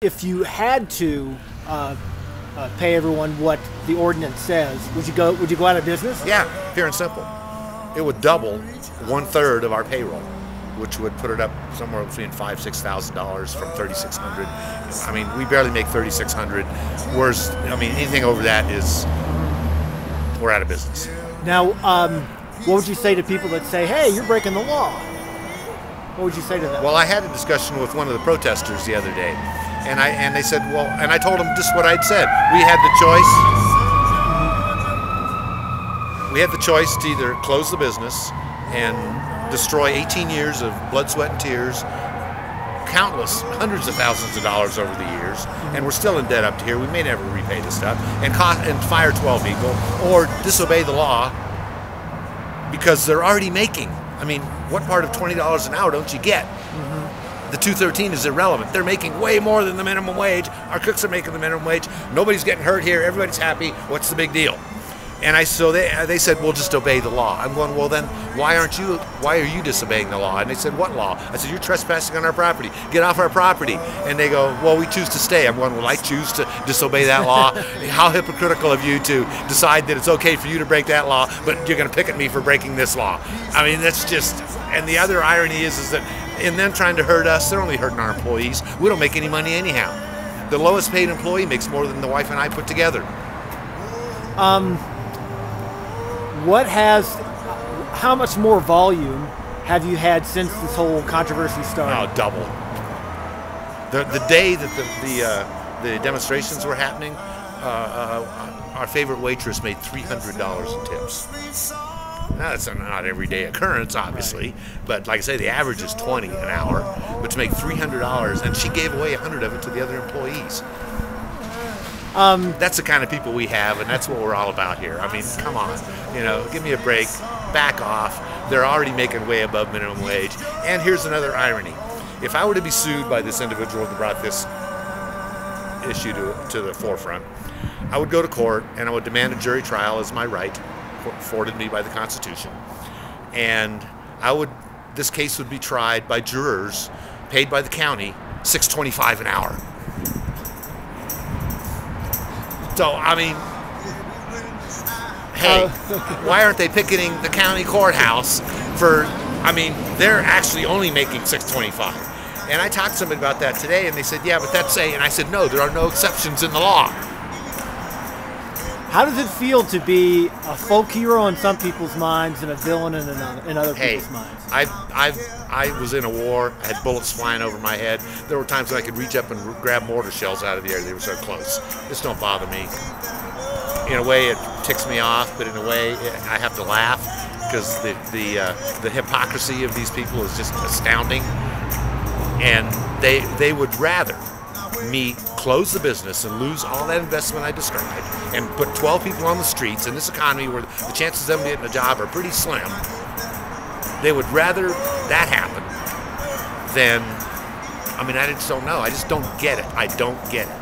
If you had to pay everyone what the ordinance says, would you go out of business? Yeah, pure and simple. It would double 1/3 of our payroll, which would put it up somewhere between $5,000–6,000 from $3,600. I mean, we barely make $3,600. Whereas, I mean, anything over that is, we're out of business. Now, what would you say to people that say, "Hey, you're breaking the law"? What would you say to them? Well, I had a discussion with one of the protesters the other day, and they said, well, and I told them just what I'd said. We had the choice. We had the choice to either close the business and destroy 18 years of blood, sweat, and tears, countless, hundreds of thousands of dollars over the years, and we're still in debt up to here. We may never repay this stuff, and fire 12 people, or disobey the law because they're already making. I mean, what part of $20 an hour don't you get? The 213 is irrelevant. They're making way more than the minimum wage. Our cooks are making the minimum wage. Nobody's getting hurt here. Everybody's happy. What's the big deal? And so they said, well, just obey the law. I'm going, well, then why are you disobeying the law? And they said, what law? I said, you're trespassing on our property. Get off our property. And they go, well, we choose to stay. I'm going, well, I choose to disobey that law. How hypocritical of you to decide that it's okay for you to break that law, but you're going to pick at me for breaking this law. I mean, that's just, and the other irony is that in them trying to hurt us, they're only hurting our employees. We don't make any money anyhow. The lowest paid employee makes more than the wife and I put together. How much more volume have you had since this whole controversy started? Oh, double. The day that the demonstrations were happening, our favorite waitress made $300 in tips. Now, that's not everyday occurrence, obviously, but like I say, the average is $20 an hour. But to make $300, and she gave away 100 of it to the other employees. That's the kind of people we have, and that's what we're all about here. I mean, come on, give me a break, back off. They're already making way above minimum wage. And here's another irony. If I were to be sued by this individual that brought this issue to the forefront, I would go to court and I would demand a jury trial as my right, afforded me by the Constitution. And this case would be tried by jurors paid by the county $6.25 an hour. So, I mean, hey, why aren't they picketing the county courthouse they're actually only making $6.25. And I talked to somebody about that today, and they said, yeah, but and I said, no, there are no exceptions in the law. How does it feel to be a folk hero in some people's minds and a villain in other people's minds? I was in a war. I had bullets flying over my head. There were times when I could reach up and grab mortar shells out of the air. They were so close. This don't bother me. In a way, it ticks me off, but in a way, I have to laugh because the hypocrisy of these people is just astounding. And they would rather me close the business and lose all that investment I described and put 12 people on the streets in this economy where the chances of them getting a job are pretty slim. They would rather that happen than, I just don't know. I just don't get it. I don't get it.